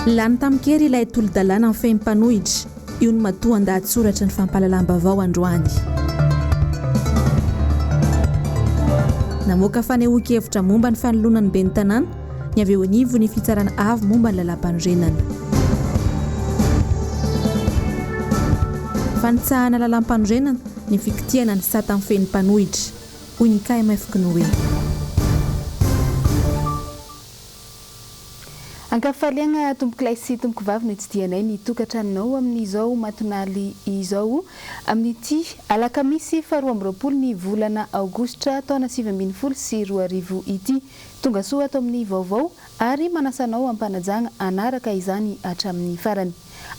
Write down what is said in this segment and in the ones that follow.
Lany tamikery ilay tolo-dalàna amin'ny fehim-panohitra. Io no matoa an-dahatsoratra ny fampahalalam-baovao androany. Namoaka fanehoan-kevitra momba ny fanoloana ny ben'ny tanàna, ny avy eo anivo ny fitsarana avy momba ny lalam-panorenana. Fanitsahana lalam-panorenana ny fikitiana ny sata amin'ny fehim-panohitra. Hoy ny KMF Knoe. Ankafaliana tomboklay sy tomboko vavy no tsidianay ny tokantranonao amin'izao matonaly izao amin'ity Alakamisy faharoa amby roapolo ny volana Aogositra taona 2024 ity. Tonga soa ato amin'ny vaovao ary manasanao ampanajana anaraka izany hatramin'ny farany.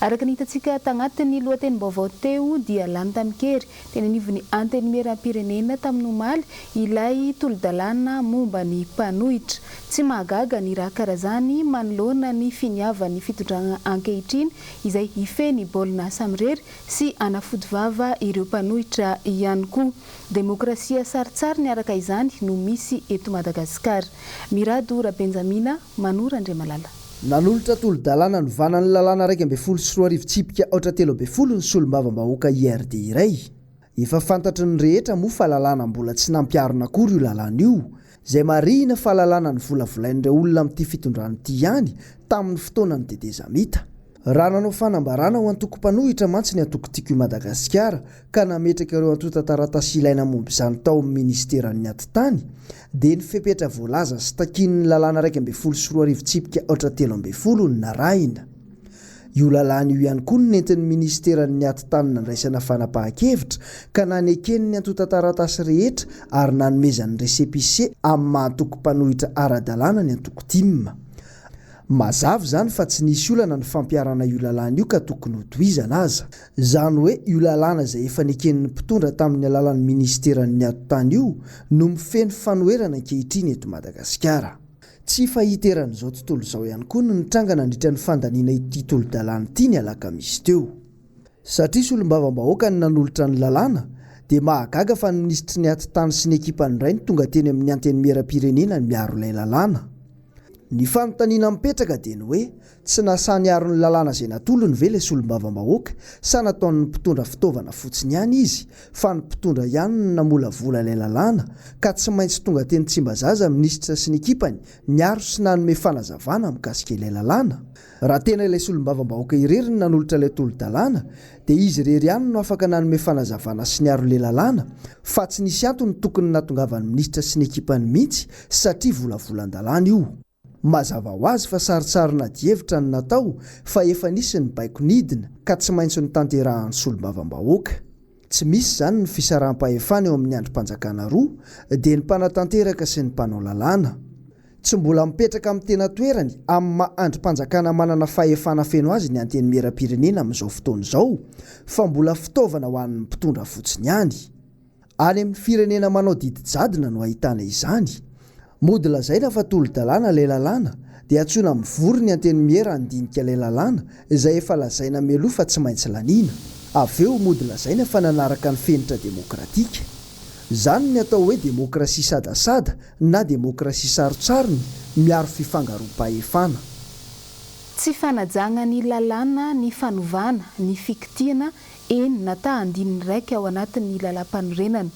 Araka ny hitantsika tagnatin'ny lohatenim-baovao teo dia lany tamikery teny anivon'ny antenimieram-pirenena tamin'ny omaly ilay tolo-dalàna momba ny mpanohitra. Tsy mahagaga ny raha karazany manoloana ny finiavan'ny fitondrana ankehitriny izay hifeny baolina samirery sy anafody vava ireo mpanohitra ihany koa. Demokrasia saritsary ny araka izany no misy eto Madagasikara. Mirado Benjamina Manora Andriamalala. Nanolotra tolo-dalàna ny vanan'ny lalàna 1.4 tsipika 3.3 ny solombavambahoaka IRD iray. Efa fantatry ny rehetra moa fa lalàna mbola tsy nampiarina akory io lalàna io, izay marina fa lalàna ny volavolain'ireo olona amin'ity fitondrany ity ihany tamin'ny fotoanany dedezamita. Raha nanao fanambarana ho antoko-mpanohitra mantsy ny antoko-tiako i Madagasikara ka nametraka ireo antota-taratasy ilaina momba izany tao amin'ny ministeran'ny atitany, dia ny fepetra voalaza sy takin'ny lalàna 1.4 tsipika 3.3 ny narahina. Io lalàna io ihany koa nentin'ny ministeran'ny atitany nandraisana fanapahan-kevitra ka nanekeny ny antota-taratasy rehetra ary nanomezan'ny resepise amin'ny maha-antoko-mpanohitra ara-dalàna ny antoko-timma. Mazava zany fa tsy nisy olana ny fampiarana io lalàna io ka tokony hotohizana aza. Zany hoe io lalàna izay efa neken'ny mpitondra tamin'ny alalan'ny ministeran'ny atitany io no mifeny fanoherana ankehitriny eto Madagasikara. Tsy fahiteran'izao tontolo izao ihany koa no nitranga nandritra ny fandaniana ity tolo-dalàna ity ny Alakamisy teo. Satria solombavambahoaka ny nanolotra ny lalàna, dia mahagaga fa ny ministry ny atitany sy ny ekipany iray ny tonga teny amin'ny antenimieram-pirenena ny miaro ilay lalàna. Ny fanontaniana mipetraka dia ny hoe tsy nasany aro ny lalàna izay natolony ve ilay solombavambahoaka sa nataon'ny mpitondra fitaovana fotsiny ihany izy, fa ny mpitondra ihany no namolavola ilay lalàna ka tsy maintsy tonga teny Tsimbazaza minisitra sy ny ekipany niaro sy nanome fanazavana mikasika ilay lalàna. Raha tena ilay solombavambahoaka irery ny nanolotra ilay tolo-dalàna, dia izy irery ihany no afaka nanome fanazavana sy niaro ilay lalàna, fa tsy nisy antony tokony natongavan'ny minisitra sy ny ekipany mihitsy satria volavolan-dalàna io. Mazava ho azy fa saritsarina dievitra ny natao fa efa nisy ny baiko nidina ka tsy maintsy ny tanterahan'ny solombavambahoaka. Tsy misy zany ny fisarahm-pahefana eo amin'ny androm-panjakana roa dia ny mpanatanteraka sy ny mpanao lalàna. Tsy mbola mipetraka amin'ny tena toerany amin'ny maha-androm-panjakana manana fahefana feno azy ny antenimieram-pirenena amin'izao fotoana izao, fa mbola fitaovana ho an'ny mpitondra fotsiny ihany. Any amin'ny firenena manao didi-jadona no ahitana izany. Mody lazaina fa tolo-dalàna ilay lalàna dia antsoina mivory ny antenimiera handinika ilay lalàna izay efa lazaina meloa fa tsy maintsy laniana. Avy eo mody lazaina fa nanaraka ny fenitra demokratika. Zany ny atao hoe demokrasia sadasada na demokrasia sarotsarony miaro fifangaroam-pahefana. Tsy fanajana ny lalàna, ny fanovana, ny fikitiana eny nata andininy raika ao anatin'ny lalam-panorenana.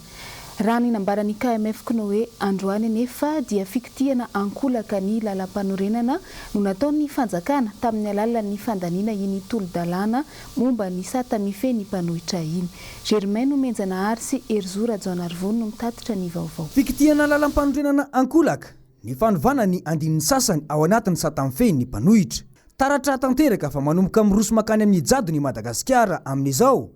Raha ny nambaran'ny KMF Knoe androany nefa dia fikitiana ankolaka ny lalam-panorenana no nataon'ny fanjakana tamin'ny alalan'ny fandaniana iny tolo-dalàna momba ny sata mifeny mpanohitra iny. Germain Menjanahary sy Erzora Jaonarvono no mitatitra ny vaovao. Fikitiana lalam-panorenana ankolaka, ny fanovana ny andinin'ny sasany ao anatin'ny sata mifeny ny mpanohitra. Taratra tanteraka fa manomboka miroso makany amin'ny jadony i Madagasikara amin'izao.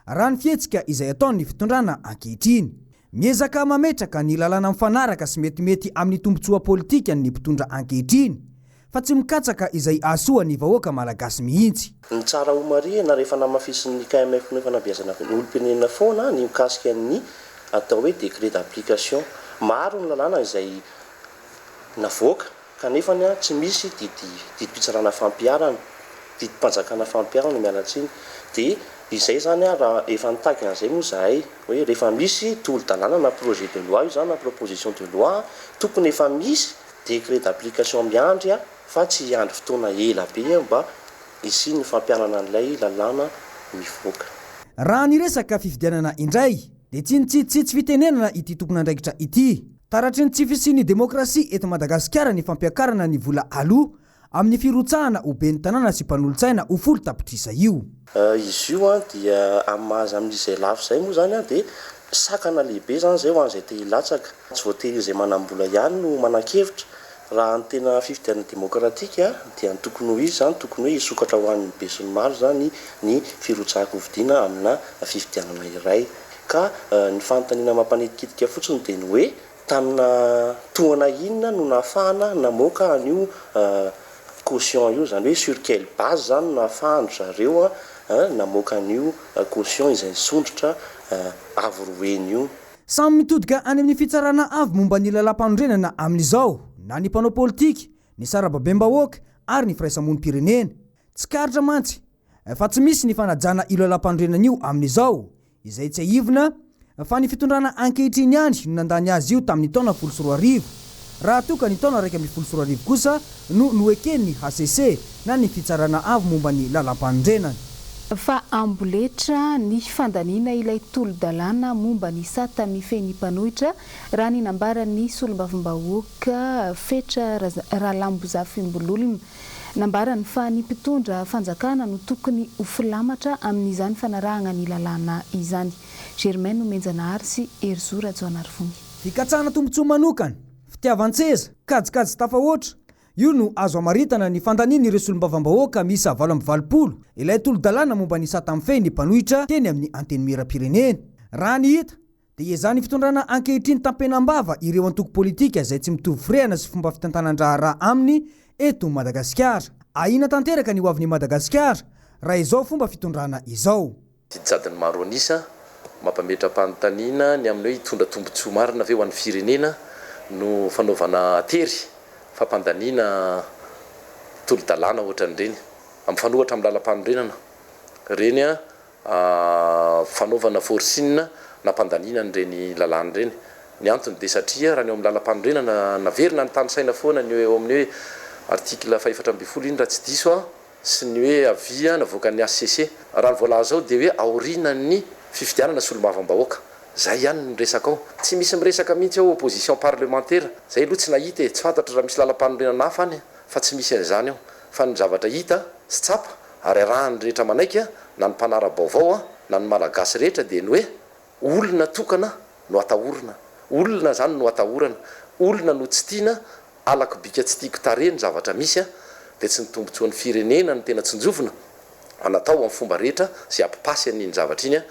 Raha ny fihetsika izay ataon'ny fitondrana ankehitriny. Miezaka mametraka ny lalàna mifanaraka sy metimety amin'ny tombotsoa politika ny mpitondra ankehitriny, fa tsy mikatsaka izay asoa ny vahoaka malagasy mihitsy. Ny tsara omary na rehefa namafisin'ny KMF no fanabeazana olom-pirenena foana ny mikasika ny atao hoe décret d'application. Maro ny lalàna izay navoaka kanefa tsy misy didim-pitsarana fampiarana, didim-panjakana fampiarana no mialatsiny. Dia izay zany raha efa nitaky an'izay moa zahay hoe rehefa misy tolo-dalàna na projet de loi io zany na proposition de loi tokony efa misy décret d'application miandry fa tsy andro fotoana ela be mba isy ny fampianana an'ilay lalàna mivoaka. Raha niresaka fifidianana indray dia tsy nitsitsitsy fitenenana ity tompon'andraikitra ity. Taratry ny tsy fisian'ny demokrasia eto Madagasikara ny fampiakarana ny vola aloha amin'ny firotsahana ho ben'ny tanàna sy mpanolontsaina ho folo tapitrisa io. Izy io dia amaza amin'izay lafo izay moa zany dia sakana lehibe zany zay ho an'izay te hilatsaka. Tsy voatery izay manam-bola ihany no manan-kevitra. Raha ny tena fifidianana demokratika dia tokony ho izy zany, tokony hoe hisokatra ho an'ny be sy ny maro zany ny firotsahako vidiana amina fifidianana iray. Ka ny fanontaniana mampanetikitika fotsiny dia ny hoe tamina tohana inona no nahafahana namoaka an'io caution io, zany hoe sur quelle base zany nahafahany zareo namoaka an'io caution izay nisondrotra avoroeny io. Samy mitodika any amin'ny fitsarana avy momba ny lalam-panondrenana amin'izao na ny mpanao politika, ny sarababem-bahoaka ary ny firaisamonim-pirenena. Tsy karitra mantsy fa tsy misy ny fanajana io lalam-panondrenana io amin'izao izay tsy ahivina fa ny fitondrana ankehitriny ihany no nandany azy io tamin'ny taona 2014. Raha toka ny taona 2014 kosa no noeken'ny HCC na ny fitsarana avy momba ny lalam-panondrenana. Fa amboletra ny fandaniana ilay tolo-dalàna momba ny sata mifehy mpanohitra raha ny nambaran'ny solombavambahoaka fetra Ralambozafimbololona. Nambarany fa ny mpitondra fanjakana no tokony ho filamatra amin'izany fanarahana ny lalàna izany. Germaine Menjanahary sy Erzora Joanarivony. Fikatsana tombontsoa manokana, fitiavan-tseza, kajikajy tafahoatra. Io no azo amaritana ny fandaniana ireo solombavambahoaka miisa 20 ilay tolo-dalàna momba ny sata mifehy ny mpanohitra teny amin'ny anteny miram-pirenena. Raha ny hita dia izany fitondrana ankehitriny tampenam-bava ireo antoko politika izay tsy mitovy firehana sy fomba fitantanan-draharaha aminy eto Madagasikara. Ahina tanteraka ny hoavin'ny Madagasikara raha izao fomba fitondrana izao. Jadiny maro anisa mampametra-panontaniana ny amin'ny hoe hitondra tombontsoa marina ve ho an'ny firenena no fanaovana tery fampandaniana tolo-dalàna ohatran'ireny amin'ny fanohatra amin'ny lalam-panondrenana reny fanaovana forsinina na mpandaniana n'ireny lalàna ireny. Ny antony dia satria raha ny eo amin'ny lalam-panondrenana naverina ny tanosaina foana ny eo amin'ny hoe article 412 iny raha tsy diso sy ny hoe avia navoakan'ny HCC. Raha ny voalaza ao dia hoe aorinan'ny fifidianana solombavambahoaka. Zay ihany ny resaka ao. Tsy misy miresaka mihitsy ao opposition parlementaire. Zay aloha tsy nahita tsy fantatra raha misy lalam-panondrenana hafa any fa tsy misy an'izany ao. Fa ny zavatra hita sy tsapa ary arahany rehetra manaiky na ny mpanara-baovao na ny malagasy rehetra dia ny hoe olona tokana no atahorana. Olona zany no atahorana. Olona no tsy tiana alako bika tsy tiako tare ny zavatra misy dia tsy ny tombontsoan'ny firenena ny tena tsinjovina anatao amin'ny fomba rehetra zay ampipasy an'iny zavatra iny.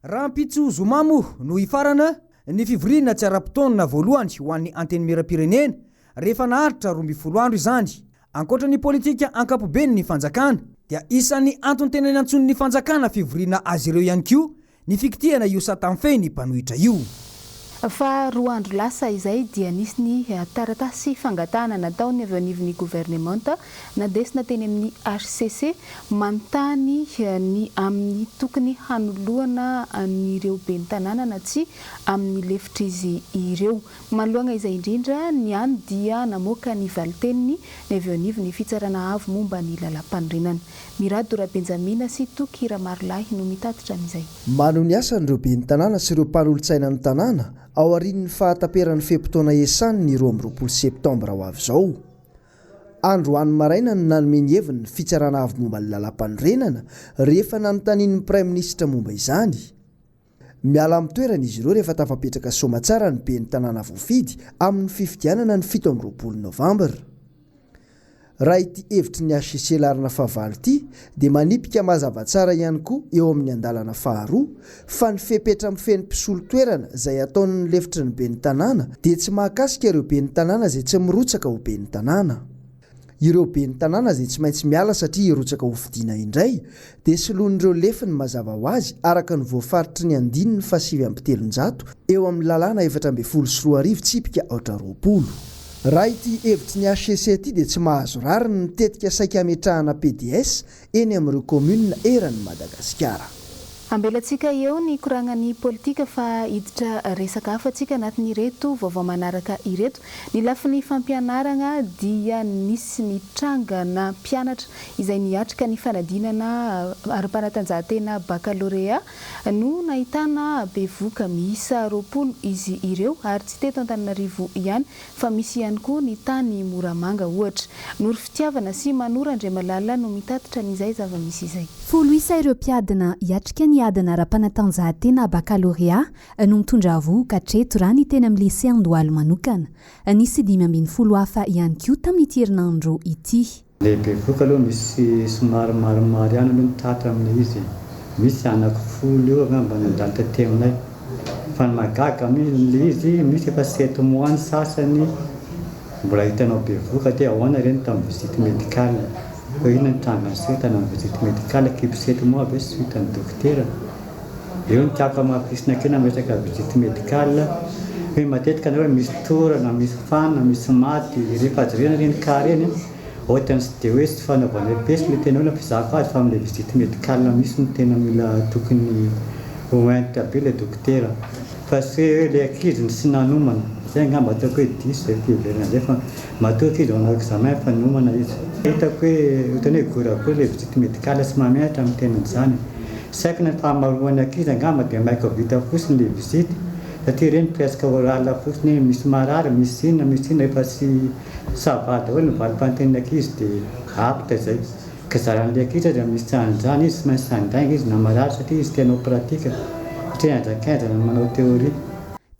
Raha mpitso zomamo no hifarana ny fivorina tsy ara-potoana voalohany ho an'ny anteny miram-pirenena rehefa naharitra 12 andro izany. Ankoatra ny politika ankapobeny ny fanjakana dia isan'ny antony tena nantsony ny fanjakana fivorina azy ireo ihany koa ny fikitiana io sata mifehy ny mpanohitra io. Fa 2 andro lasa izay dia nisy ny taratasy fangatana nataony avy anivon'ny gouvernementa nadesina teny amin'ny HCC manontany ny amin'ny tokony hanoloana an'ireo ben'ny tanàna na tsy amin'ny lefitra izy ireo. Manoloana izay indrindra ny any dia namoaka ny valiteniny ny avy anivon'ny fitsarana avy momba ny lalam-panondrenana. Miradora Benjamina sy Tokira Marlahy no mitatitra amin'izay. Mano ny asan'ireo ben'ny tanàna sy ireo mpanolontsaina ny tanàna ao aorian'ny fahataperan'ny fehimpotoana iasany ny 20 septambra ho avy izao. Andro any maraina no nanome ny heviny ny fitsarana avy momba ny lalam-panondrenana rehefa nanontanian'ny praiminisitra momba izany. Miala amin'ny toerana izy ireo rehefa tafapetraka somatsara ny ben'ny tanàna voafidy amin'ny fifidianana ny 17 Novambra. Raha ity hevitry ny HCC larina fahavalo ity dia manipika mazava tsara ihany koa eo amin'ny andalana faharoa fa ny fepetra mifeny mpisolo toerana izay ataon'ny lefitry ny ben'ny tanàna dia tsy mahakasika ireo ben'ny tanàna izay tsy mirotsaka ho ben'ny tanàna. Ireo ben'ny tanàna izay tsy maintsy miala satria irotsaka ho fidiana indray dia soloan'ireo lefiny mazava ho azy araka ny voafaritry ny 7,700 eo amin'ny lalàna 14 tsipika 20. Raha ity hevitry ny HCC ity dia tsy mahazo rary ny mitetika saika ametrahana PDS eny amin'ireo komuna eran'ny Madagasikara. Ambelantsika eo ny koragnany politika fa hiditra resaka hafatsika anatin'ireto vaovao manaraka ireto. Ny lafin'ny fampianarana dia nisy nitrangana mpianatra izay niatrika ny fanadinana ara-panatanjahantena baccalauréat no nahitana bevoka miisa 20 izy ireo ary tsy teto Antananarivo ihany fa misy ihany koa ny tany Moramanga ohatra. Noro fitiavana sy Manora Andriamalala no mitatitra n'izay zava-misy izay. Folo isa ireo mpiadana hiatrika ny adana ara-panatanjahantena baccalauréat no mitondra vohoka hatreto raha ny teny amin'ny lycée Andohalo manokana. Nisy 5 hafa ihany koa tamin'ity herinandro ity. Le bevoka aloha misy somary maromaro ihany aloha mitatra amin'ilay izy. Misy anaky 10 eo angamba nandalitra teminay. Fa ny magaga amin'ilay izy misy efa 7 mois ny sasany mbola hitanao bevoka dia ahoana ireny tamin'ny visite médicale. Ina nitrangana sitana amin'ny visite médicale equipe 7 mois be suitan'ny dokotera. Eo ny tiako amafisina kena resaka visite médicale. Hoe matetika anareo misy torana, misy fana, misy maty, rehefa jerena reny ka reny ohatrany tsy dia hoe tsy fanaovana pesy le tena hoe fizaka azy fa amin'ilay visite médicale misy ny tena mila tokony ointa be le dokotera. Fa tsy hoe le ankizy sy nanomana. Zay angamba ataoko hoe 10 zay fiheverana zay fa matoa ankizy manao examen fa nomana izy. Hitako hoe ohatrany hoe gorakory le visite médicale sy mametratra amin'ny tenan'izany. Saika ny fahamaroan'ny ankizy angamba dia maika vita fotsiny le visite. Satria reny presque orale fotsiny misy marary, misy inona efa sy sava daholo ny valim-panten'ny ankizy dia apta zay. Ka zaran'ilay ankizy dia misy an'izany izy sy maintsy sandaina izy na marary satria izy tianao pratika. Satria anjakanjana manao teoria.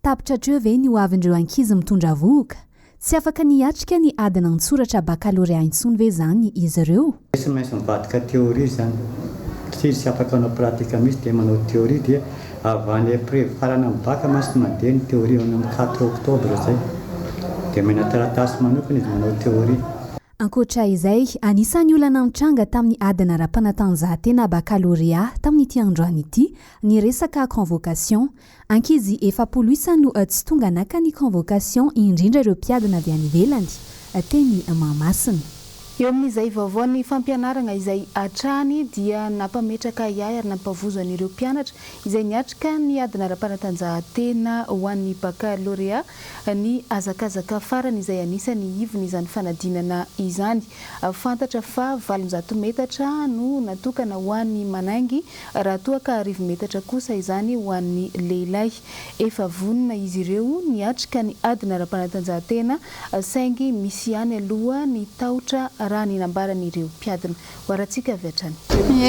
Tapitra hatreo ve ny hoavindreo ankizy mitondra vohoka? Tsy afaka niatrika ny adana nitsoratra baccalauréat intsony ve zany izy ireo? Sy maintsy mivadika teoria zany. Satria tsy afaka manao pratika misy dia manao teoria dia avany après farana amin'ny bac masy mandeha ny teoria amin'ny 4 octobre zay. Dia mena taratasy manokana izy manao teoria. Ankoatra izay, anisan'ny olana mitranga tamin'ny adana ara-panatanjahantena baccalauréat tamin'ity androany ity ny resaka convocation. Ankizy 700 no tsy tonga naka ny convocation indrindra ireo mpiadana avy any ivelany, teny Mahamasina. Eo amin'izay vaovao ny fampianarana izay hatrany dia nampametraka iay ary nampavozo an'ireo mpianatra izay niatrika ny adana ara-panatanjahantena ho an'ny baccalauréat ny azakazaka farany izay anisany ivony izany fanadinana izany. Fantatra fa 700 metatra no natokana ho an'ny manaingy raha toa ka 10 metatra kosa izany ho an'ny lehilahy. Efa vonona izy ireo niatrika ny adana ara-panatanjahantena saingy misy ihany aloha ny tahotra raha ny nambaran'ireo mpiadana. Hoaratsika avy hatrany.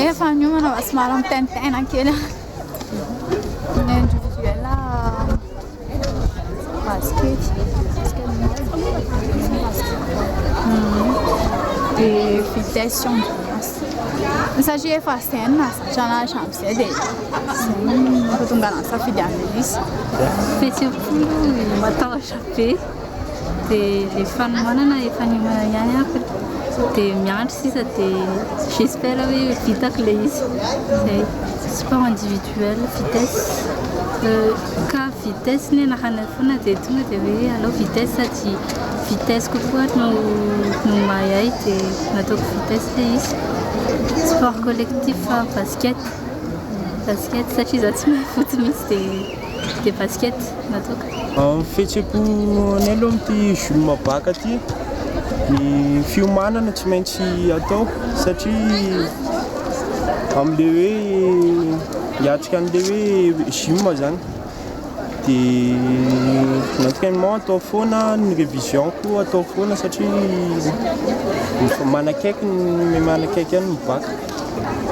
Efa niomana somary mitentaina kely. Individuel basket. Et vitesse sur endurance. Il s'agit de faire j'en ai chance de c'est tonga na safidy amin'izy. Fetsipolo matao chape dia rehefa manana efa niomana ihany ako dia miandry sisa dia j'espère hoe vitako ilay izy. Zay sport individuel vitesse ka vitesse ny anarana foana dia tonga dia hoe alao vitesse sady vitesse kokoa no mahay dia nataoko vitesse ilay izy. Sport collectif basket satria za tsy mahay foot mihitsy dia basket nataoko. Fihetseham-po ny aloha amin'ity jules mabaka aty ny fiomanana tsy maintsy atao satria amin'ilay hoe hiatrika an'ilay hoe gym zany dia naturellement atao foana ny révision koa atao foana satria manakaiky ihany mibaka.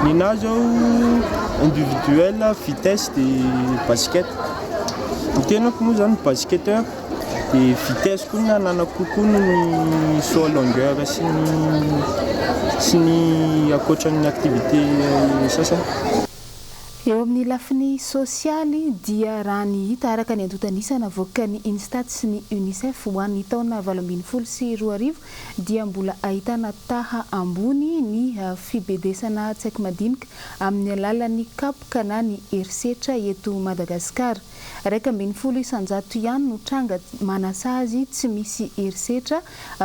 Ninahy zao individuel vitesse dia basket. Ny tenako moa zany basketteur dia vitesse koa ny ananako kokoa ny saut à longueur sy ny akoatran'ny activité sasany. Eo amin'ny lafiny sosialy dia raha ny hita araka ny antotanisana avoaka ny Instat sy ny UNICEF ho an'ny taona 2024 dia mbola ahitana taha ambony ny fibedesana tsy haiko madinika amin'ny alalan'ny kapoka na ny herisetra eto Madagasikara. 20 isanjato ihany no tranga manasazy tsy misy herisetra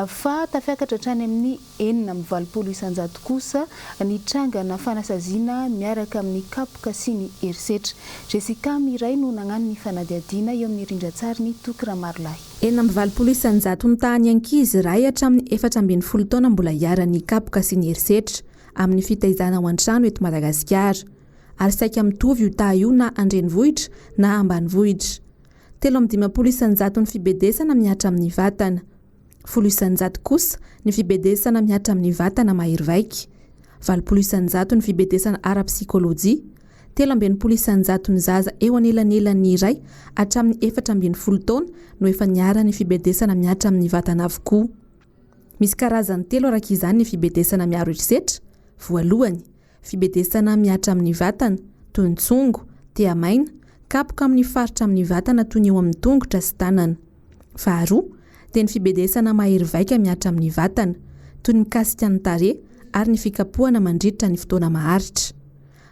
fa tafiakatra hatrany amin'ny 420 isanjato kosa ny tranga na fanasaziana miaraka amin'ny kapoka sy ny herisetra. Jessica Miray no nagnano ny fanadiadiana eo amin'ny rindran-tsary ny Toky Ramarolahy. Enina amby 20 ny tany ankizy iray hatramin'ny 14 taona mbola hiara-ny kapoka sy ny herisetra amin'ny fitaizana ao an-trano eto Madagasikara. Ary saika mitovy io taha io na andrenivohitra na ambanivohitra. 75 ny fibedesana miatra amin'ny vatana. 10 kosa ny fibedesana miatra amin'ny vatana mahery vaika. 9 ny fibedesana ara-psikolojia. 13 ny zaza eo anelanelan'ny iray hatramin'ny 14 taona no efa niara ny fibedesana miatra amin'ny vatana avokoa. Misy karazany 3 araka izany ny fibedesana miaro herisetra. Voalohany, fibedesana miatra amin'ny vatana toy ny tsongo, tea-maina, kapoka amin'ny faritra amin'ny vatana toy ny eo amin'ny tongotra sy tanana. Faharoa, dia ny fibedesana mahery vaika miatra amin'ny vatana toy ny mikasika ny tarehy ary ny fikapohana mandritra ny fotoana maharitra.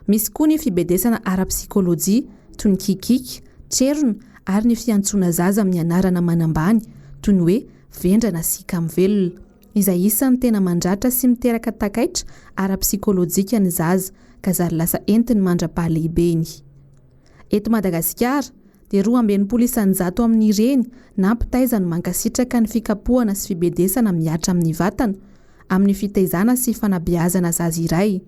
Misy koa ny fibedesana ara-psikolojia toy ny kikika, tserona ary ny fiantsoana zaza amin'ny anarana manambany toy ny hoe vendrana sy kamo-velona. Izay isan'ny tena mandratra sy miteraka takaitra ara-psikolojika ny zaza ka zary lasa entiny mandra-pahalehibeeny. Eto Madagasikara dia 20% amin'ireny na mpitaiza no mankasitraka ny fikapohana sy fibedesana miatra amin'ny vatana amin'ny fitaizana sy fanabeazana zaza iray.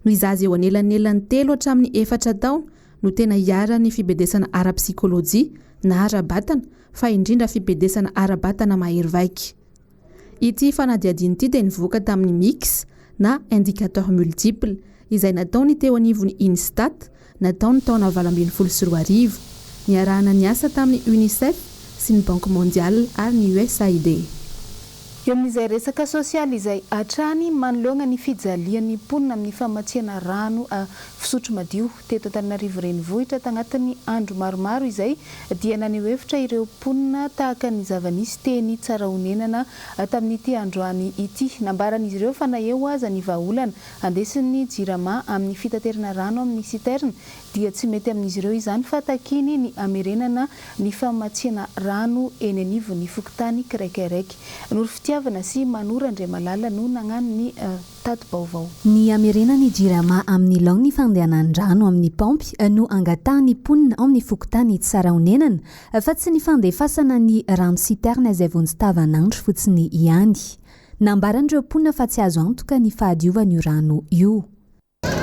Ny zaza eo anelanelan'ny 3 hatramin'ny 4 taona no tena hiara ny fibedesana ara-psikolojia na ara-batana fa indrindra fibedesana ara-batana mahery vaika. Ity fanadiadiana ity dia nivoaka tamin'ny mix na indicateur multiple izay nataony teo anivon'ny Instat nataony taona 2012 niarahana ny asa tamin'ny UNICEF sy ny Banque mondiale ary ny USAID. Eo amin'izay resaka sosialy izay hatrany manoloana ny fijalian'ny mponina amin'ny famatsiana rano fisotro madio teto Antananarivo renivohitra tagnatin'ny andro maromaro izay dia naneho hevitra ireo mponina tahaka ny zava-nisy teny tsara honenana tamin'ity androany ity. Nambaran'izy ireo fa na eo aza ny vahaolana andesin'ny jirama amin'ny fitaterana rano amin'ny siterna dia tsy mety amin'izy ireo izany fa takiny ny amerenana ny famatsiana rano eny anivon'ny fokontany kiraikiraiky. Fitiavana sy Manora Andriamalala no nagnano ny tato Vaovao. Ny amerena ny jirama amin'ny laon ny fandehanan-drano amin'ny pampy no angatahany mponina ao amin'ny fokontany tsara honenana fa tsy ny fandefasana ny rano siterna izay vao nitavan'andro fotsiny ihany. Nambaran'ireo mponina fa tsy azo antoka ny fahadiovan'io rano io.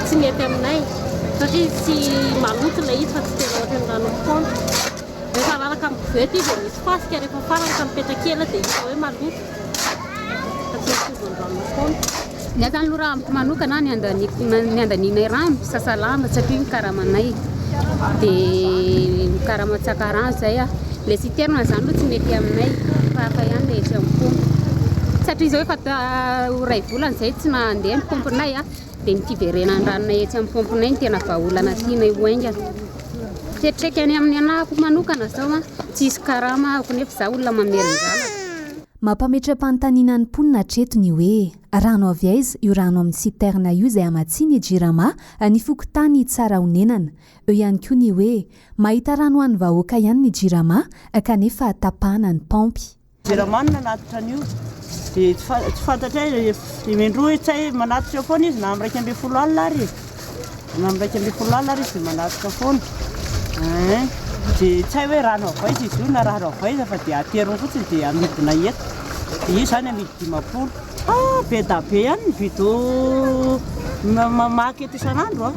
Tsy mety aminay satria tsy maloto ilay izy fa tsy tena ohatry ny rano pampy. Rehefa lalaka amin'ny kovety izy misy fasika rehefa farany ka mipetraka ela dia hita hoe maloto. Nefa lora amiko manokana ny andanina rano sasalamba satria karamanay dia karamatsaka rano zay le siterna zany aloha tsy mety aminay fa ihany le etsy amin'ny pompo satria izao efa ray volana zay tsy nandeha ny pomponay dia nitiverenany ranonay etsy amin'ny pomponay ny tena vahaolana tianay hoaingana. Tretrekany amin'ny anahako manokana zao tsy isy karama ako nefa za olona mamerin-drano. Mampametra-panontaniana ny mponina hatreto ny hoe rano avy aiza io rano amin'ny siterna io izay amatsiany jirama ny fokontany tsara honenana. Eo ihany koa ny hoe mahita rano an'ny vahoaka ihany ny jirama kanefa tapahana ny pampy. Jirama nanatitra an'io dia tsy fantatra mendroa tsy manatitra foana izy na amin'ny 12 alina ary na amin'ny 12 alina ary izy manatitra foana. Dia tsy hoe rano avay izy io na rano avay fa dia aterony fotsiny dia amidina eto. Dia io zany amidy 50. Be da be ihany ny vidô mamaky eto isan'andro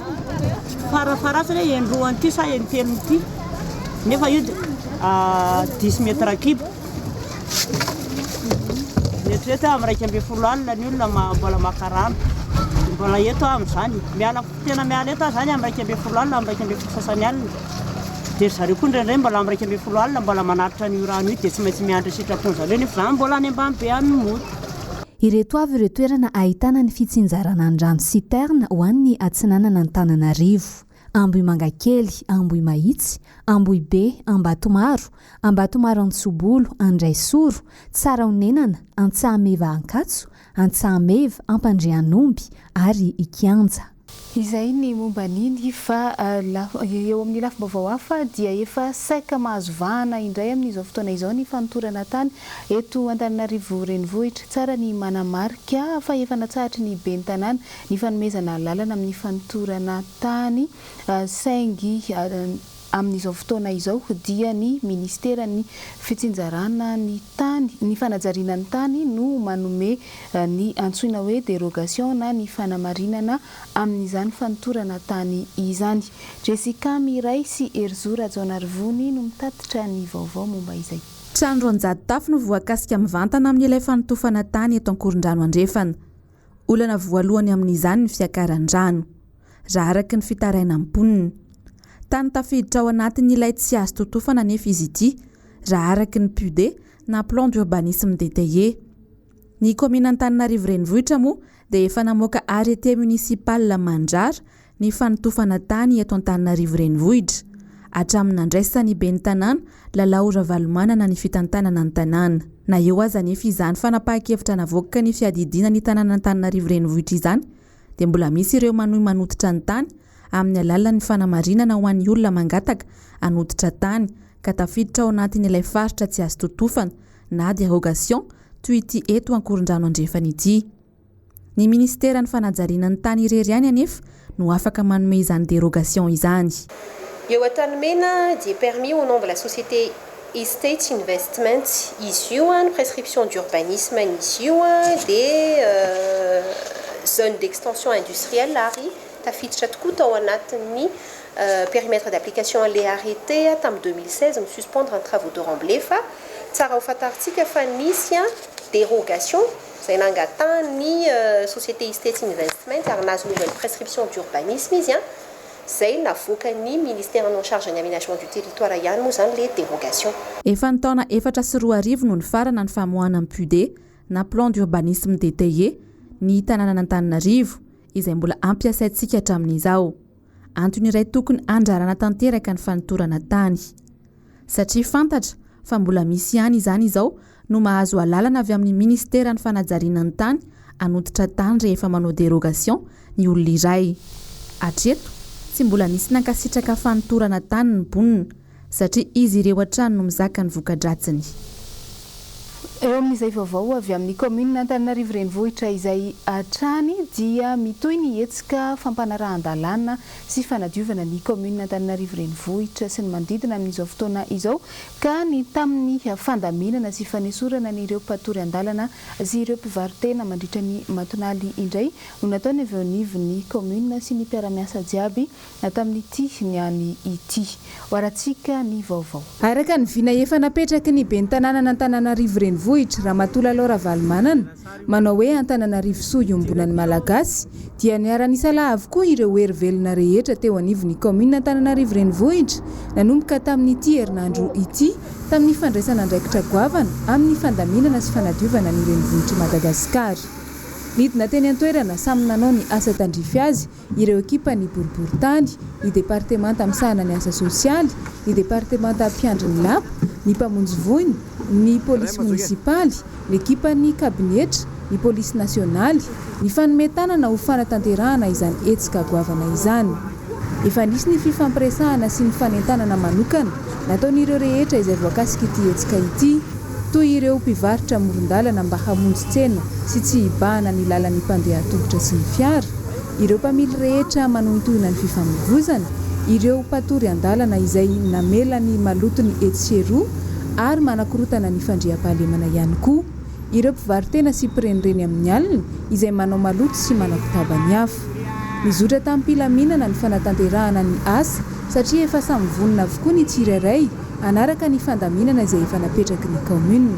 farafaratsiny hoe endroany ity sa entelony ity. Nefa io dia 10 metra kibo. Netrety amin'ny 12 alina ny olona mbola maka rano. Mbola eto amin'izany. Tena miala eto zany amin'ny 12 alina amin'ny 12 sasany alina. Dia zareo koa indraindray mbola amin'ny 12 alina mbola manatitra ny rano io dia tsy maintsy miandry sitrapon'ny zareo nefa zany mbola any ambany be any moto. Ireto avy ireo toerana ahitana ny fitsinjarana ny rano siterna ho an'ny atsinanana Antananarivo. Ambohimangakely, Ambohimahitsy, Ambohibe, Ambatomaro, Ambatomaro Antsobolo, Andraisoro, Tsara honenana, Antsahameva Ankatso, Antsahameva, Ampandrianomby ary Ikianja. Izay ny momba niny fa eo amin'ny lafim-baovao hafa dia efa saika mahazo vahana indray amin'izao fotoana izao ny fanotorana tany eto Antananarivo renivohitra. Tsara ny manamarika fa efa natsahatra ny ben'ny tanàna ny fanomezana lalana amin'ny fanotorana tany saingy amin'izao fotoana izao dia ny ministera ny fitsinjarana ny tany ny fanajariana ny tany no manome ny antsoina hoe dérogation na ny fanamarinana amin'izany fanotorana tany izany. Jessica Miray sy Erzora Jaonarivony no mitatitra ny vaovao momba izay. Trano 200 tafo no voakasika mivantana amin'ilay fanotofana tany eto Ankorondrano andrefana. Olana voalohany amin'izany ny fiakaran-drano raha araka ny fitaraina amponiny. Tany tafiditra ao anatin'ilay tsy azo totofana nefa izy ity raha araka ny PUD na plan d'urbanisme détaillé. Ny commune Antananarivo renivohitra moa dia efa namoaka arrêté municipal mandrara ny fanotofana tany eto Antananarivo renivohitra. Hatramin'ny andraisany ben'ny tanàna Lalao Ravalomanana ny fitantanana ny tanàna. Na eo aza nefa izany fanapahan-kevitra navoaka ny fiadidiana ny tanàna Antananarivo renivohitra izany dia mbola misy ireo manohy manototra ny tany amin'ny alalan'ny fanamarinana ho an'ny olona mangataka anototra tany ka tafiditra ao anatin'ilay faritra tsy azo totofana na dérogation toy ity eto Ankorondrano andrefana ity. Ny ministeran'ny fanajariana ny tany irery ihany anefa no afaka manome izany dérogation izany. Eo an-tanimena dia permis au nom de la société Estate Investment izy io ny prescription d'urbanisme izy io dia zone d'extension industrielle ary tafiditra tokoa tao anatin'ny périmètre d'application les arrêté tamin'ny 2016 suspendre en travaux de remblai fa tsara ho fantaritsika fa nisy dérogation izay nangatany société Estate Investment ary nazo nouvelle prescription d'urbanisme izy izay navoaka ny ministère en charge ny aménagement du territoire ihany moa zany le dérogation. Efa ny taona 4 no ny farana ny famoahana amin'ny PUD na plan d'urbanisme détaillé ny tanàna Antananarivo izay mbola ampiasaintsika hatramin'izao. Antony iray tokony andrarana tanteraka ny fanotorana tany. Satria fantatra fa mbola misy ihany izany izao no mahazo alalana avy amin'ny ministera ny fanajariana ny tany anototra tany rehefa manao dérogation ny olona iray. Hatreto tsy mbola nisy nankasitraka fanotorana tany ny mponina satria izy ireo hatrany no mizaka ny voka-dratsiny. Eo amin'izay vaovao avy amin'ny commune Antananarivo renivohitra izay hatrany dia mitohy ny hetsika fampanarahan-dalàna sy fanadiovana ny commune Antananarivo renivohitra sy ny manodidina amin'izao fotoana izao ka ny tamin'ny fandaminana sy fanesorana n'ireo mpatory an-dalana sy ireo mpivarotena mandritra ny matonaly indray no nataony avy anivo ny commune sy ny mpiara-miasa jiaby tamin'ity niany ity. Hoaratsika ny vaovao. Araka ny vina efa napetraky ny ben'ny tanàna Antananarivo renivohitra raha Ramatolalo Ravalomanana manao hoe Antananarivo soa iombonan'ny malagasy dia niara-nisala avokoa ireo hery-velona rehetra teo anivon'ny commune Antananarivo renivohitra nanomboka tamin'ity herinandro ity tamin'ny fandraisana andraikitra goavana amin'ny fandaminana sy fanadiovana ny renivohitra Madagasikara. Nidina teny an-toerana samy nanao ny asa tandrify azy ireo ekipa ny boriboritany, ny departemanta misahana ny asa sosialy, ny departemanta mpiandriny lapa, ny mpamonjy voiny, ny polisy munisipaly, l'ekipa ny kabinetra, ny polisy nasionaly, ny fanometanana ho fanatanterahana izany etsika goavana izany. Efa nisy ny fifampiresahana sy ny fanentanana manokana nataon'ireo rehetra izay voakasika ity etsika ity, toy ireo mpivarotra amoron-dalana mba hamonjy tsena sy tsy hibahana ny lalan'ny mpandeha tongotra sy ny fiara, ireo mpamily rehetra manohitohina ny fifamoivoizana, ireo mpatory an-dalana izay namela ny maloto ny etseroa ary manakorotana ny fandriam-pahalemana ihany koa, ireo mpivarotena sy mpirenireny amin'ny alina izay manao maloto sy manakotaba ny hafa. Mizotra tamin'ny mpilaminana ny fanatanterahana ny asa satria efa samy vonona avokoa ny tsirairay anaraka ny fandaminana izay efa napetraky ny commune.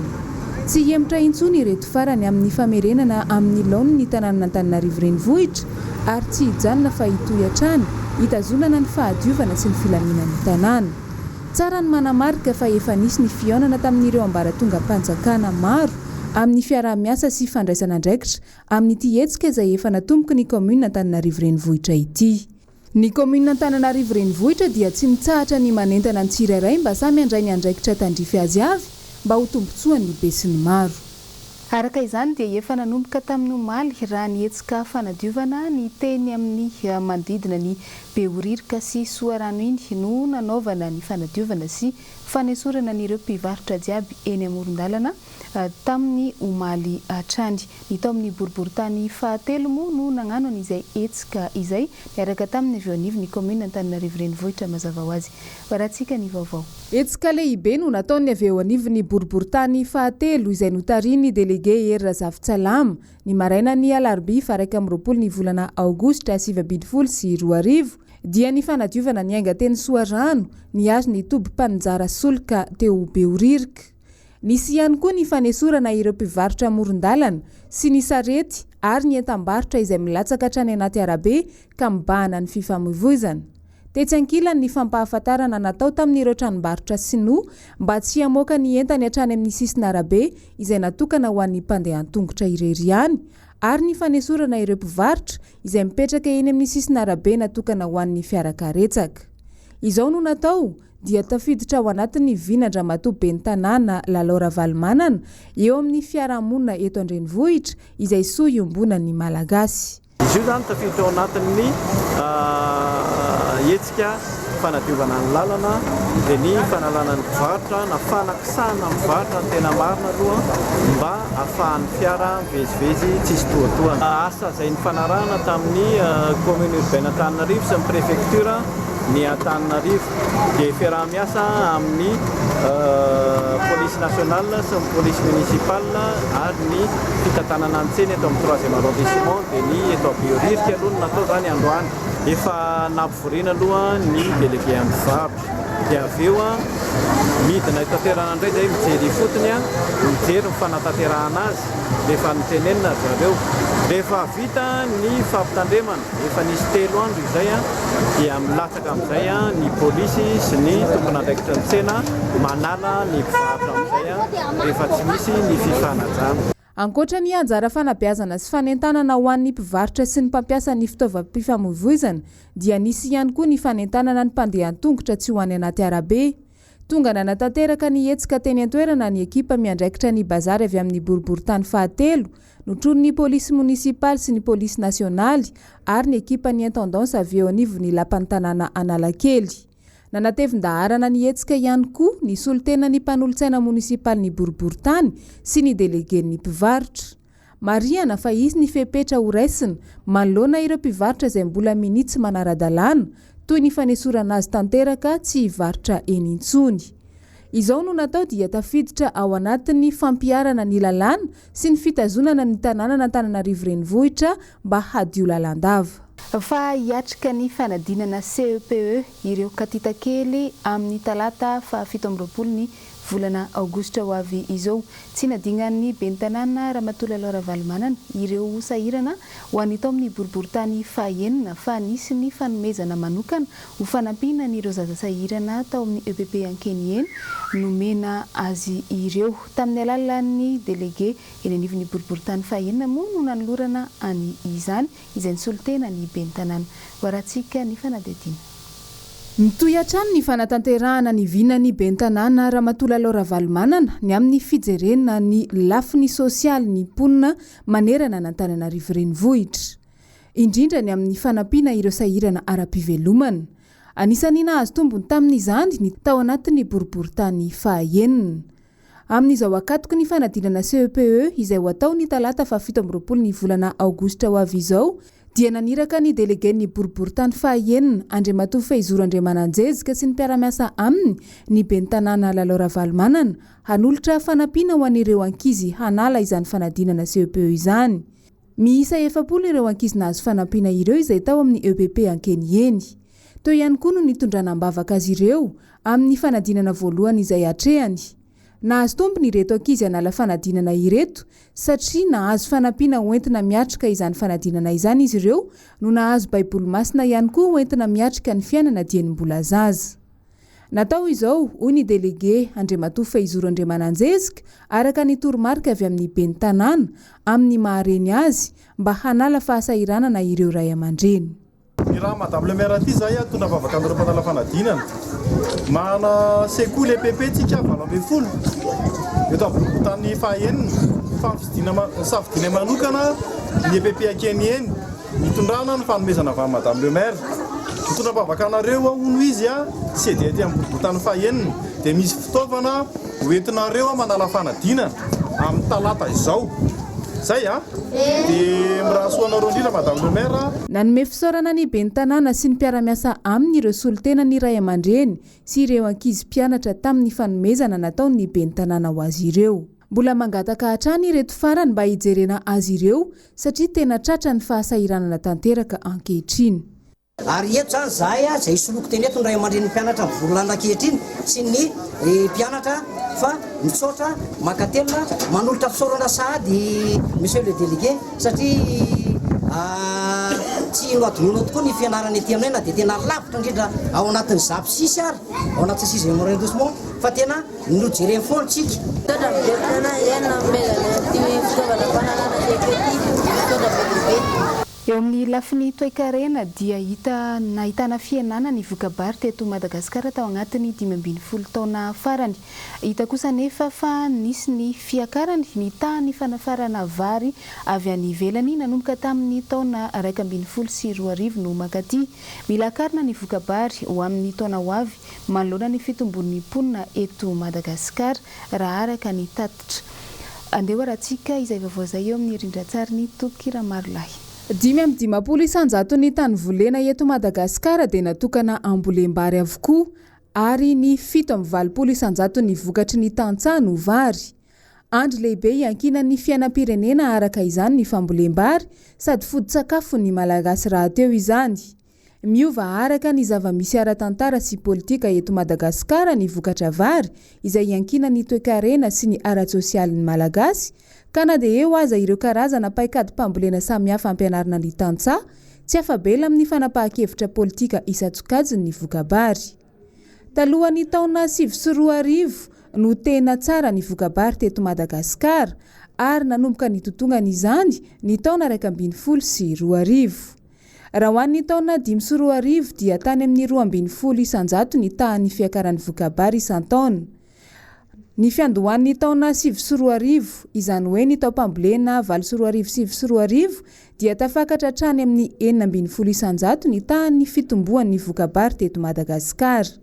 Tsy hiemotra intsony ireto farany amin'ny famerenana amin'ny laony ny tanàna Antananarivo renivohitra ary tsy hijanona fa hitohy hatrany hitazonana ny fahadiovana sy ny filaminan'ny tanàna. Tsara ny manamarika fa efa nisy ny fihaonana tamin'ireo ambaratonga-panjakana maro amin'ny fiaraha-miasa sy fandraisana andraikitra amin'ity hetsika izay efa natomboky ny commune Antananarivo renivohitra ity. Ny commune Antananarivo renivohitra dia tsy mitsahatra ny manentana ny tsirairay mba samy handray ny andraikitra tandrify azy avy mba ho tombotsoa ny be sy ny maro. araka izany dia efa nanomboka tamin'ny omaly raha nihetsika fanadiovana ny teny amin'ny manodidina ny beoririka sy soarano iny no nanaovana ny fanadiovana sy fanesorana n'ireo mpivarotra jiaby eny amoron-dalana tamin'ny omaly hatrany. Ny tao amin'ny boriboritany fahatelo moa no nagnano an'izay etsika izay niaraka tamin'ny avy ao anivon'ny commune Antananarivo renivohitra mazava ho azy. Varatsika ny vaovao. Etsika lehibe no nataony avy ao anivon'ny boriboritany fahatelo izay notariny délégué Razafintsalama ny maraina ny alarobia faraka amin'ny 20 ny volana aogositra 2024 dia ny fanadiovana ny aingateny soarano ny azo ny tobi-panjara solika teo beoririka. Nisy ihany koa ny fanesorana ireo mpivarotra amoron-dalana sy ny sarety ary ny entam-barotra izay milatsaka hatrany anaty arabe ka mibahana ny fifamoivoizana. Tetsy ankilany ny fampahafantarana natao tamin'ireo tranombarotra sinoa mba tsy hamoaka ny entany hatrany amin'ny sisiny arabe izay natokana ho an'ny mpandeha an-tongotra irery ihany, ary ny fanesorana ireo mpivarotra izay mipetraka eny amin'ny sisiny arabe natokana ho an'ny fiarakaretsaka. Izao no natao dia tafiditra ao anatin'ny vinandramatoa ben'ny tanàna Lalora Valmanana eo amin'ny fiarahamonina eto an-drenivohitra izay soa iombonan'ny malagasy. Izy io zany tafiditra ao anatin'ny etsika fanadiovana ny lalana dia ny fanalana ny mpivarotra na fanakisahana ny mpivarotra ny tena marina aloha mba ahafahan'ny fiara mivezivezy tsisy tohatohana. Asa izay ny fanarahana tamin'ny commune urbaine Antananarivo sy ny préfecture ny Antananarivo dia fiaraha-miasa amin'ny police nationale sy ny police municipale ary ny fitantanana an-tsena eto amin'ny 3e arrondissement dia ny eto beoririka aloha natao zany androany. Efa nampivoriana aloha ny délégué amin'ny mpivarotra dia avy eo midina itaterana indray zay mijery fotony mijery ny fanatanterahana azy rehefa nitenenina zareo. Rehefa vita ny fampitandremana efa nisy 3 andro izay dia milatsaka amin'izay ny polisy sy ny tompona andraikitra ny tsena manala ny mpivarotra amin'izay rehefa tsy misy ny fifanajana. Ankoatra ny anjara fanabeazana sy fanentanana ho an'ny mpivarotra sy ny mpampiasa ny fitaovam-pifamoivoizana dia nisy ihany koa ny fanentanana ny mpandeha an-tongotra tsy ho any anaty arabe. Tonga nanatanteraka ny etsika teny an-toerana ny ekipa miandraikitra ny bazary avy amin'ny boriboritany fahatelo notron'ny polisy munisipaly sy ny polisy nasionaly ary ny ekipa ny intendance avy eo anivon'ny lapan'ny tanàna Analakely. Nanatevin-daharana ny etsika ihany koa ny solitena ny mpanolotsaina munisipaly ny boriboritany sy ny délégué ny mpivarotra. Mariana fa izy ny fepetra ho raisina manoloana ireo mpivarotra izay mbola minitsy manara-dalàna toy ny fanesorana azy tanteraka tsy hivarotra eny intsony. Izao no natao dia tafiditra ao anatin'ny fampiarana ny lalàna sy ny fitazonana ny tanàna Antananarivo renivohitra mba hadio lalandava. Fa hiatrika ny fanadinana CEPE ireo katitakely amin'ny talata fa 17 ny volana aogositra ho avy izao. Tsy nadingan'ny ben'ny tanàna Ramatoa Lalora Valmanana ireo sahirana ho an'ny tao amin'ny boriboritany fahaenina fa nisy ny fanomezana manokana ho fanampiana n'ireo zaza sahirana tao amin'ny EPP Ankeny eny nomena azy ireo. Tamin'ny alalan'ny délégué eny anivon'ny boriboritany fahaenina moa no nanolorana any izany izay nisolitena ny ben'ny tanàna. Varatsika ny fanadidina. Mitoy hatrany ny fanatanterahana ny vinany ben'ny tanàna Ramatoa Lalora Valmanana ny amin'ny fijerena ny lafiny sosialy ny mponina manerana ny Antananarivo renivohitra, indrindra ny amin'ny fanampiana ireo sahirana ara-pivelomana. Anisany nahazo tombony tamin'izany ny tao anatin'ny boriboritany fahaenina. Amin'izao akatoky ny fanadinana CEPE izay ho atao ny talata fa 17 ny volana aogositra ho avy izao dia naniraka ny délégué ny boriboritany fahaenina Andriamatoa Feizoro Andriamananjezika sy ny mpiara-miasa aminy ny ben'ny tanàna Lalora Valmanana hanolotra fanampiana ho an'ireo ankizy hanala izany fanadinana CEPE izany. Miisa 70 ireo ankizy nahazo fanampiana ireo izay tao amin'ny EPP Ankeny eny. Teo ihany koa no nitondrana ambavaka azy ireo amin'ny fanadinana voalohany izay hatrehany. Nahazo tombony ireto ankizy hanala fanadinana ireto satria nahazo fanampiana hoentina miatrika izany fanadinana izany izy ireo no nahazo baiboly masina ihany koa hoentina miatrika ny fiainana dieny mbola zaza. Natao izao hoy ny délégué Andriamatoa Feizoro Andriamananjezika araka ny toromarika avy amin'ny ben'ny tanàna amin'ny mahareny azy mba hanala fahasahiranana ireo ray aman-dreny. Ny raha madame le maire aty zay tondra bavaka andreo mpanala fanadinana mana sekoly EPP tsika 20 eto amin'ny boriboritany fahaenina safidiana manokana ny EPP-keny eny mitondrana ny fanomezana avy madame le maire mitondra bavakanareo ono izy sy dia aty amin'ny boriboritany fahaenina dia misy fitaovana hoentinareo manala fanadina amin'ny talata izao zay dia mirahasoanareo indrindra madame le maire. Nanome fisaorana ny ben'ny tanàna sy ny mpiara-miasa aminy ireo solotena ny ray aman-dreny sy ireo ankizy mpianatra tamin'ny fanomezana nataon'ny ben'ny tanàna ho azy ireo. Mbola mangataka hatrany ireto farany mba hijerena azy ireo satria tena tratra ny fahasahiranana tanteraka ankehitriny. Ary eto zany zahay izay soloko teny eto ny ray aman-dreny mpianatra mivololana ankehitriny sy ny mpianatra fa mitsotra makatelina manolotra fisaorana sahady monsieur le délégué satria tsy noadinoana tokoa ny fianarana ety aminay na dia tena lavitra indrindra ao anatin'ny zapisisy ary ao anatin'ny sixième arrondissement fa tena nojereny foana tsika. Eo amin'ny lafiny Toekarena dia nahitana fianana ny vokabary teto Madagasikara tao agnatin'ny 12 taona farany. Hita kosa nefa fa nisy ny fiakarany ny tany fanafarana vary avy any ivelany nanomboka tamin'ny taona 2012 no makaty. Mila karina ny vokabary ho amin'ny taona ho avy manoloana ny fitombon'ny mponina eto Madagasikara raha araka ny tatitra. Andeha ratsika izay vaovao zay eo amin'ny rindran-tsary ny Tokira Marolahy. 5 isanjato ny tany volena eto Madagasikara dia natokana ambolem-bary avokoa ary ny 7 isanjato ny vokatry ny tantsaha vary. Andro lehibe iankinan'ny fiainam-pirenena araka izany ny fambolem-bary sady foto-tsakafo ny malagasy raha teo izany. Miova araka ny zava-misy ara-tantara sy politika eto Madagasikara ny vokatra vary izay iankinan'ny toe-karena sy ny ara-tsosialin'ny malagasy ka na dia eo aza ireo karazana paikady mpambolena samihafa ampianarana ny tantsaha tsy afabela amin'ny fanapahan-kevitra politika isatsokajiny ny vokabary. Talohan'ny taona 2014 no tena tsara ny vokabary teto Madagasikara ary nanomboka ny totongana izany ny taona 2012. Raha ho an'ny taona 2012 dia tany amin'ny 12 isanjato ny tahan'ny fiakaran'ny vokabary isan-taona. Ny fiandohan'ny taona 2012 izany hoe ny tao-pambolena 2012 dia tafakatra hatrany amin'ny 12 isanjato ny tahan'ny fitombohan'ny vokabary teto Madagasikara.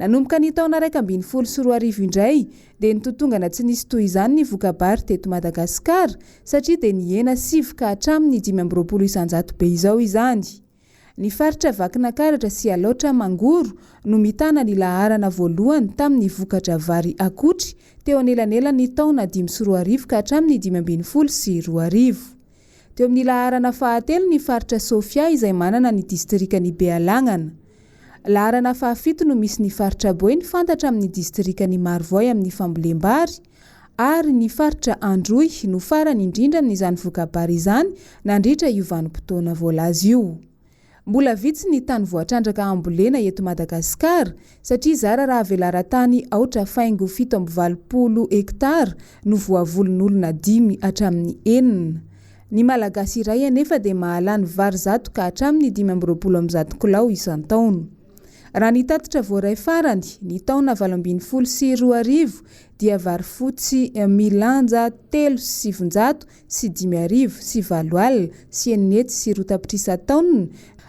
Nanomboka ny taona 2012 indray dia nitotongana tsy nisy toy izany ny vokabary teto Madagasikara satria dia nihena 7 ka hatramin'ny 15 isanjato be izao izany. Ny faritra Vakinankaratra sy Alaotra Mangoro no mitana ny laharana voalohany tamin'ny vokatra vary akotry teo anelanelany taona 2012 ka hatramin'ny 2012. Teo amin'ny laharana fahatelo ny faritra Sofia izay manana ny distrikany Bealangana. Laharana fahafito no misy ny faritra Boeny fantatra amin'ny distrikany Marvoy amin'ny fambolem-bary ary ny faritra Androy no farany indrindra amin'izany vokabary izany nandritra io vanim-potoana voalaza io. Mbola vitsy ny tany voatrandraka ambolena eto Madagasikara satria zara raha velaran-tany aotra faingo 720 hektara no voavolon'olona 5 hatramin'ny 4. Ny malagasy iray anefa dia mahalany vary zato ka hatramin'ny 520 kilao isan-taona. Raha ny tatitra voaray farany ny taona 2012 dia vary fotsy milanja 3,700 sy 5,000 sy 7 alina sy 9 sy 4 tapitrisa taona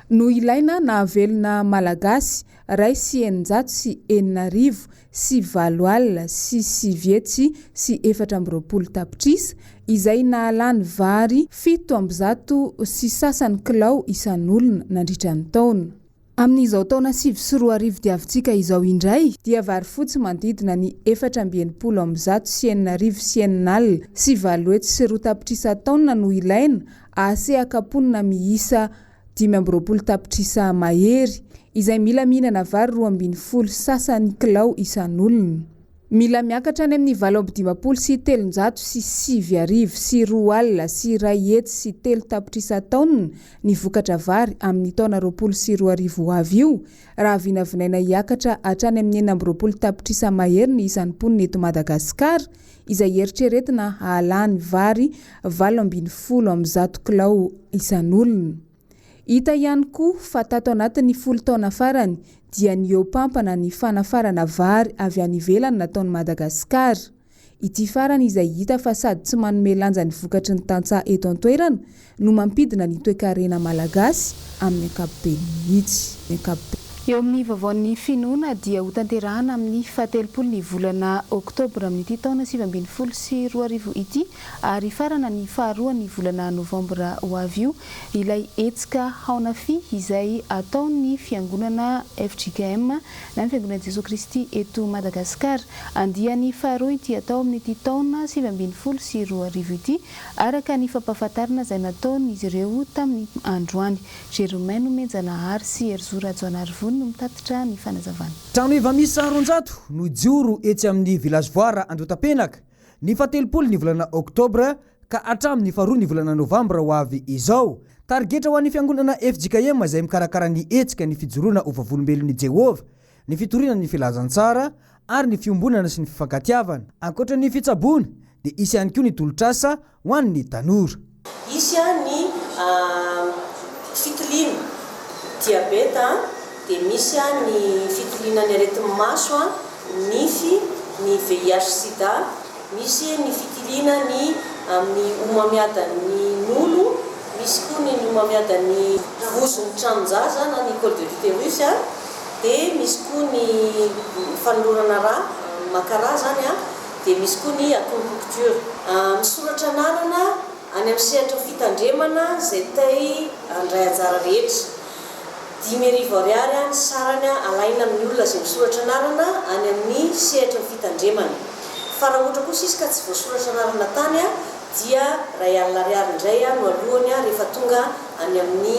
no ilaina na avelona malagasy ray sy 900 sy 4,000 sy 7 alina sy 7 sy 4 tapitrisa izay nahalany vary 700 sy sasany kilao isan'olona nandritra ny taona. Amin'izao taona 2012 diavintsika izao indray dia vary fotsy mandidina ny 4,70 sy 4,000 sy 4 alina sy 7 sy 4 tapitrisa taona no ilaina ase akaponina miisa 15 tapitrisa mahery izay mila mihinana vary 12 sasany kilao isan'olona. Mila miakatra any amin'ny 7,50 sy 300 sy 7,000 sy 2 alina sy 1 sy 3 tapitrisa taona ny vokatra vary amin'ny taona 20 sy 20 avy io raha vinavinaina hiakatra hatrany amin'ny 40 tapitrisa mahery ny isan'ny mponina eto Madagasikara izay eritreretina hahalany vary 8,70 kilao isan'olona. Hita ihany koa fa tato anatin'ny 10 taona farany dia niopampana ny fanafarana vary avy any ivelany nataon'i Madagasikara. ity farany izay hita fa sady tsy manome lanja ny vokatry ny tantsaha eto an-toerana no mampidina ny toe-karena malagasy amin'ny ankapobeny mihitsy. Eo amin'ny vaovaon'ny finoana dia ho tanterahana amin'ny 17 ny volana Oktobra amin'ity taona 2024 ity ary farana ny faharoa ny volana Novambra ho avy io ilay hetsika haonafi izay ataon'ny fiangonana FJKM na ny fiangonana Jesoa Kristy eto Madagasikara. Andiany faharoa ity atao amin'ity taona 2024 ity araka ny fampahafantarana izay nataon'izy ireo tamin'ny androany. Jeromeno Menjanahary sy Erzora Joanarivony no mitatitra ny fanazavana. Trano efa misy 100 no joro etsy amin'ny village voara Andotapenaka ny 17 ny volana Oktobra ka hatramin'ny 2 ny volana Novambra ho avy izao. Targetra ho an'ny fiangonana FJKM izay mikarakara ny hetsika ny fijoroana ho vavolombelon'i Jehova, ny fitorinana ny filazantsara ary ny fiombonana sy ny fifankatiavana. Ankoatra ny fitsaboana dia isy ihany koa ny tolotrasa ho an'ny tanora. Isy ny fitiliana diabeta dia misy ny fitiliana ny areti-maso, nify, ny VIH sida, misy ny fitiliana ny amin'ny homamiadan'ny nolo, misy koa ny homamiadan'ny vozon'ny tranonjaza na ny col de l'utérus, dia misy koa ny fanolorana rà makara zany, dia misy koa ny acupuncture. Misoratra anarana any amin'ny sehatra fitandremana izay tay andray anjara rehetra. 10,000 ariary ny sarany alaina amin'ny olona izay misoratra anarana any amin'ny sehatra fitandremana. Fa raha ohatra kosa izy ka tsy voasoratra anarana tany dia R1,000 indray no alohany rehefa tonga any amin'ny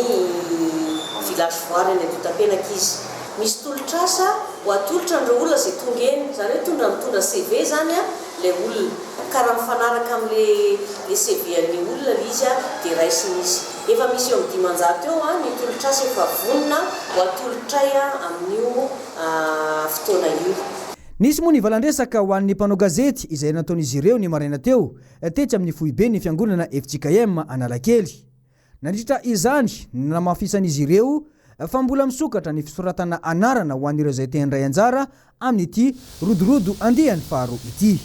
village voary any Andotapenaka izy. Misy tolotrasa ho atolotra andreo olona izay tonga eny, zany hoe mitondra CV zany ilay olona. Ka raha mifanaraka amin'ilay CV an'ilay olona izy dia raisiny izy. Efa misy eo amin'ny 500 eo ny tolotrasa efa vonona ho atolotray amin'io fotoana io. Nisy moa ny valandresaka ho an'ny mpanao gazety izay nataon'izy ireo ny maraina teo tetsy amin'ny foibe ny fiangonana FJKM Analakely. Nandritra izany namafisan'izy ireo fa mbola misokatra ny fisoratana anarana ho an'ireo izay te handray anjara amin'ity rodorodo andehan'ny faharoa ity.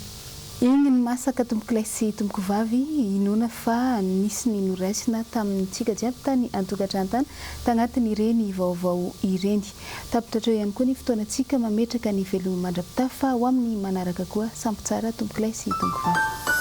Igny ny masaka tomboko lahy sy tomboko vavy inona fa nisy ny noraisina tamintsika jiaby tany an-tokantrano tagnatin'ny ireny vaovao ireny. Tapitra ihany koa ny fotoanantsika mametraka ny veloma mandrapitafa ho amin'ny manaraka koa. Sampy tsara tomboko lahy sy tomboko vavy.